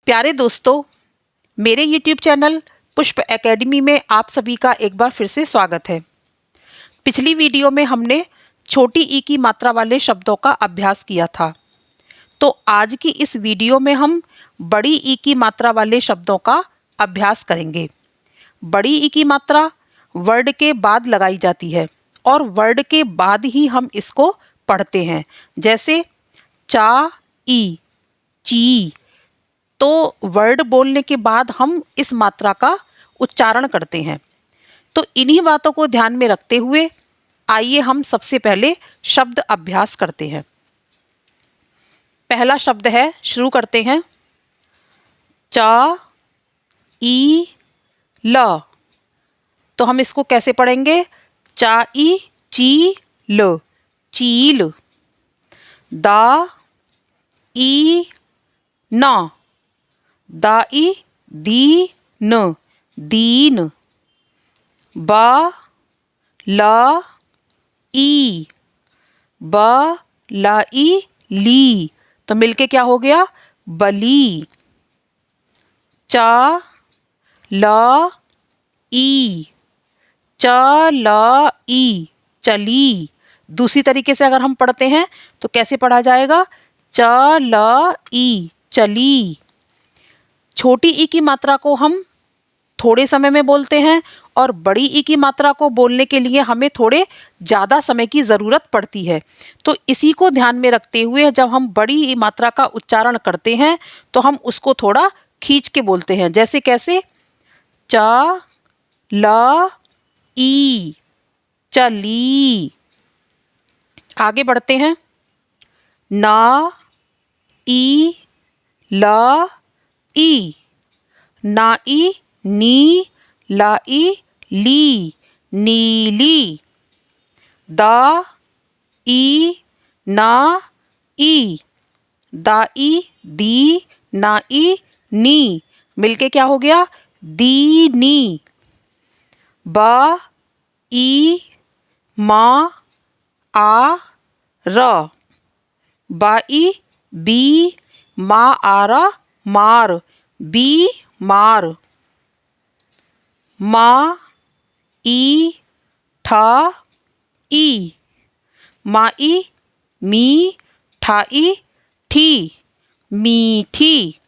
प्यारे दोस्तों, मेरे YouTube चैनल पुष्प एकेडमी में आप सभी का एक बार फिर से स्वागत है। पिछली वीडियो में हमने छोटी ई की मात्रा वाले शब्दों का अभ्यास किया था। तो आज की इस वीडियो में हम बड़ी ई की मात्रा वाले शब्दों का अभ्यास करेंगे। बड़ी ई की मात्रा वर्ड के बाद लगाई जाती है और वर्ड के बाद ही हम इसको पढ़ते हैं। जैसे चा ई, ची, तो वर्ड बोलने के बाद हम इस मात्रा का उच्चारण करते हैं। तो इन्हीं बातों को ध्यान में रखते हुए आइए हम सबसे पहले शब्द अभ्यास करते हैं। पहला शब्द है, शुरू करते हैं, चा ई ल। तो हम इसको कैसे पढ़ेंगे? चा ई ची ल, चील। दा ई ना, दाई दीन, दीन। बा ला ई, ब ला ई ली। तो मिलके क्या हो गया? बली। चा ला ई, च ला ई, चली। दूसरी तरीके से अगर हम पढ़ते हैं तो कैसे पढ़ा जाएगा? च ला ई, चली। छोटी ई की मात्रा को हम थोड़े समय में बोलते हैं और बड़ी ई की मात्रा को बोलने के लिए हमें थोड़े ज़्यादा समय की ज़रूरत पड़ती है। तो इसी को ध्यान में रखते हुए जब हम बड़ी ई मात्रा का उच्चारण करते हैं तो हम उसको थोड़ा खींच के बोलते हैं। जैसे कैसे? चा ला ई, चली। आगे बढ़ते हैं। ना ई ला ई, नाई नी लाई ली, नीली। दा ई ना ई, दाई दी नाई नी। मिलके क्या हो गया? दीनी। बा ई मा आ र, बाई बी मा आ र, मार, बी मार। मा ई ठा ई, माई मी ठाई ठी, मीठी।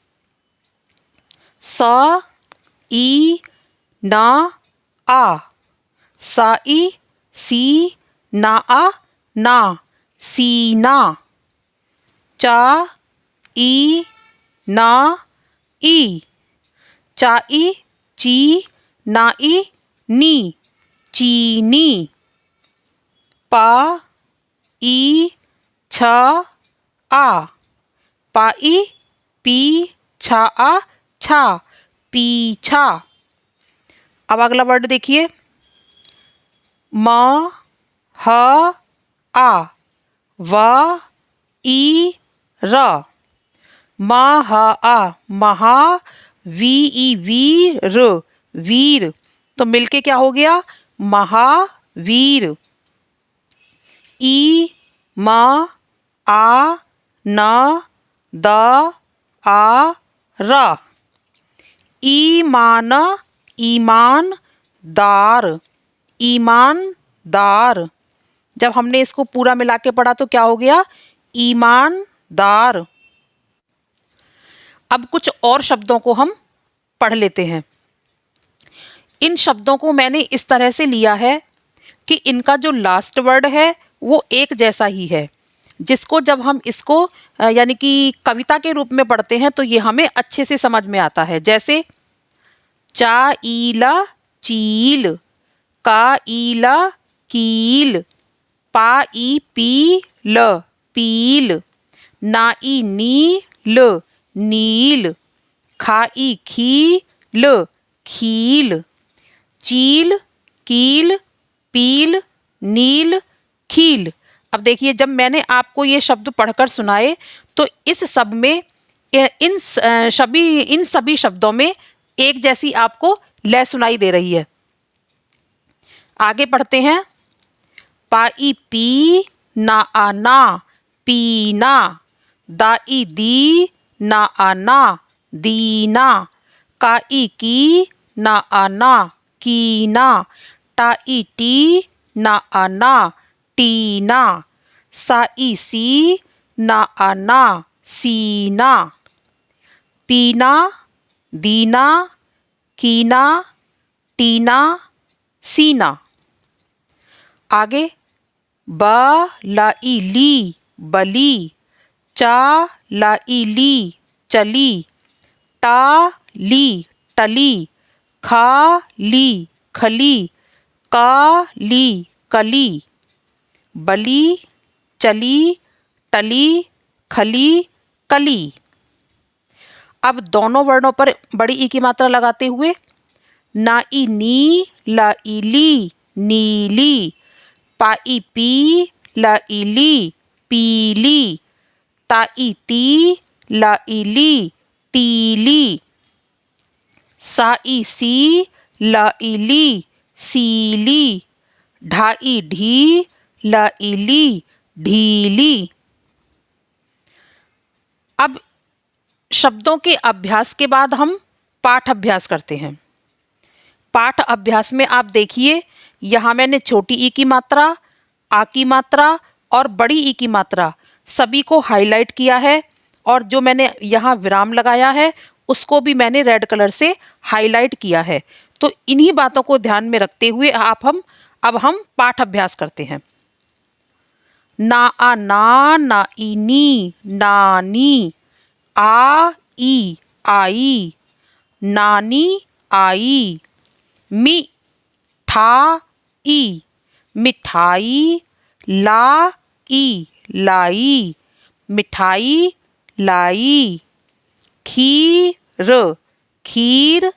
सा ई ना आ, साई सी ना आ ना, सीना। चा ई ना ई, चाई ची नाई नी, चीनी। पा ई छ आ, पाई पी छा आ छा, पीछा। अब अगला वर्ड देखिए, म ह आ, व ई र, म ह आ, महा, वी ई वीर, वीर। तो मिलके क्या हो गया? महावीर। ई मा आ न द आ र, ईमान, ईमानदार, ईमानदार। जब हमने इसको पूरा मिला के पढ़ा तो क्या हो गया? ईमानदार। अब कुछ और शब्दों को हम पढ़ लेते हैं। इन शब्दों को मैंने इस तरह से लिया है कि इनका जो लास्ट वर्ड है वो एक जैसा ही है, जिसको जब हम इसको यानी कि कविता के रूप में पढ़ते हैं तो ये हमें अच्छे से समझ में आता है। जैसे चा ईला चील, का ईला कील, पा ई पी ल, पील, ना ई नी ल, नील, खा ई खी ल, खील, चील, कील, पील, नील, खील। अब देखिए, जब मैंने आपको ये शब्द पढ़कर सुनाए तो इस सब में इन सभी शब्दों में एक जैसी आपको लय सुनाई दे रही है। आगे पढ़ते हैं। पाई पी ना आना, पीना, दाई दी ना आना, दीना, काई की ना आना कीना, टाई टी ना आना टीना, साई सी ना आना सीना, पीना, दीना, कीना, टीना, सीना। आगे ब लाई ली बली, चा लाई ली चली, टा ली टली, खा ली खली, का ली कली, बली, चली, टली, खली, कली। अब दोनों वर्णों पर बड़ी ई की मात्रा लगाते हुए नाई नी लाई ली नीली, पाई पी लाई ली पीली, ताई ती लाई ली तीली, साई सी लाई ली सीली, ढाई ढी लाई ली ढीली। अब शब्दों के अभ्यास के बाद हम पाठ अभ्यास करते हैं। पाठ अभ्यास में आप देखिए, यहाँ मैंने छोटी ई की मात्रा, आ की मात्रा और बड़ी ई की मात्रा सभी को हाईलाइट किया है, और जो मैंने यहाँ विराम लगाया है उसको भी मैंने रेड कलर से हाईलाइट किया है। तो इन्हीं बातों को ध्यान में रखते हुए अब हम पाठ अभ्यास करते हैं। ना आ ना, ना ई नी नानी, आ ई आई, नानी आई, मी ठा ई मिठाई, ला ई लाई मिठाई लाई, खीर खीर,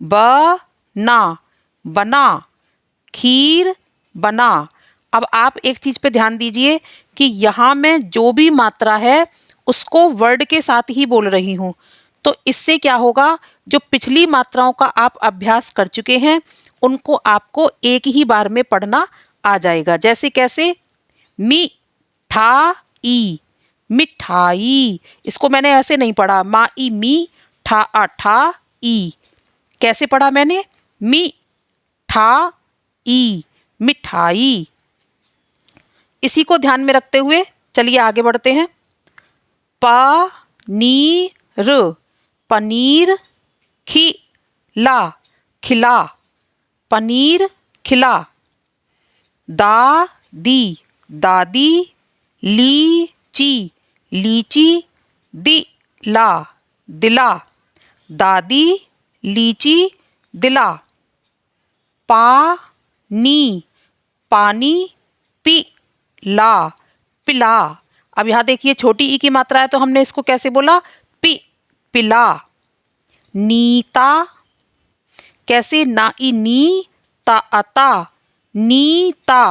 बना बना खीर बना। अब आप एक चीज पे ध्यान दीजिए कि यहाँ मैं जो भी मात्रा है उसको वर्ड के साथ ही बोल रही हूँ। तो इससे क्या होगा, जो पिछली मात्राओं का आप अभ्यास कर चुके हैं उनको आपको एक ही बार में पढ़ना आ जाएगा। जैसे कैसे, मी ठा ई मिठाई, इसको मैंने ऐसे नहीं पढ़ा, मा ई मी ठा आ ठा ई, कैसे पढ़ा मैंने, मी ठा ई मिठाई। इसी को ध्यान में रखते हुए चलिए आगे बढ़ते हैं। पनीर पनीर, खिला खिला पनीर खिला, दादी दादी, लीची लीची, दिला दिला दादी लीची दिला, पानी पानी, पिला पिला। अब यहाँ देखिए छोटी ई की मात्रा है तो हमने इसको कैसे बोला, पिला। नीता, कैसे, ना ई नी ता अता नीता,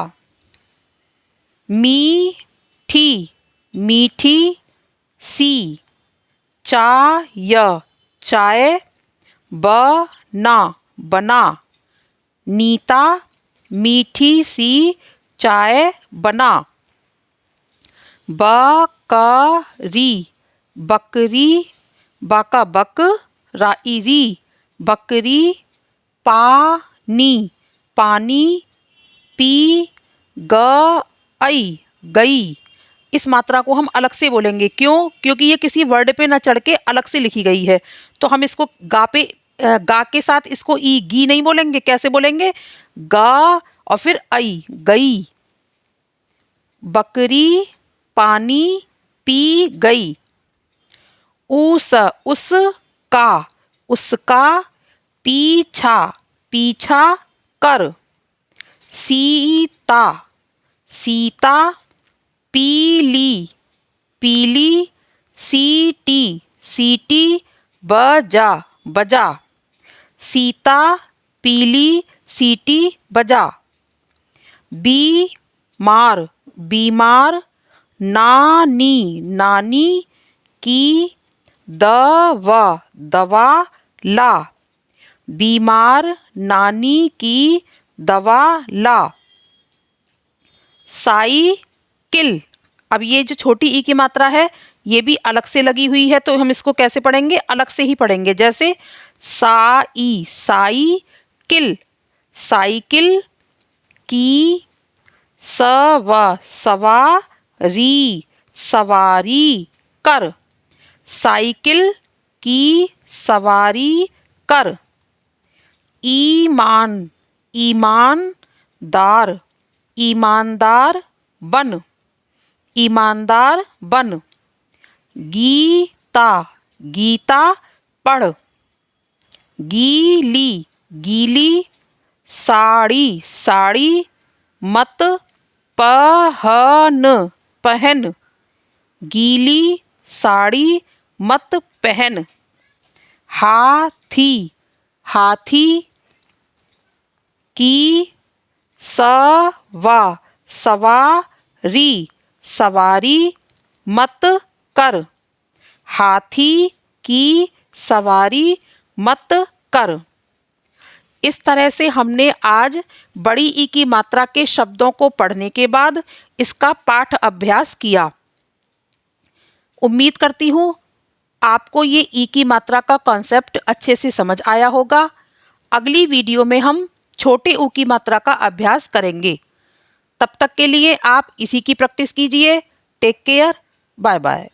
मीठी मीठी सी, चाय चाय, बना बना, नीता मीठी सी चाय बना, बकरी बकरी, बाका बक राईरी बकरी, पानी पानी, पी गई गई। इस मात्रा को हम अलग से बोलेंगे, क्यों, क्योंकि ये किसी वर्ड पे ना चढ़ के अलग से लिखी गई है। तो हम इसको गा के साथ इसको ई गी नहीं बोलेंगे, कैसे बोलेंगे, गा और फिर आई गई। बकरी पानी पी गई, उसका उसका, पीछा पीछा कर, सीता सीता, पीली पीली, सीटी सीटी, बजा बजा, सीता पीली सीटी बजा, बीमार बीमार, नानी नानी की, दवा दवा ला, बीमार नानी की दवा ला, साइकिल। अब ये जो छोटी ई की मात्रा है ये भी अलग से लगी हुई है, तो हम इसको कैसे पढ़ेंगे? अलग से ही पढ़ेंगे। जैसे साई, साई किल, साइकिल, की, सवा, सवारी, सवारी कर, साइकिल की सवारी कर, ईमान, ईमानदार, ईमानदार बन, ईमानदार बन, गीता, गीता पढ़, गीली, गीली साड़ी, साड़ी मत पहन, पहन, गीली साड़ी मत पहन, हाथी, हाथी की सवा, सवारी, सवारी मत कर, हाथी की सवारी मत कर। इस तरह से हमने आज बड़ी ई की मात्रा के शब्दों को पढ़ने के बाद इसका पाठ अभ्यास किया। उम्मीद करती हूँ आपको ये ई की मात्रा का कॉन्सेप्ट अच्छे से समझ आया होगा। अगली वीडियो में हम छोटे ऊ की मात्रा का अभ्यास करेंगे। तब तक के लिए आप इसी की प्रैक्टिस कीजिए। Take care, bye bye.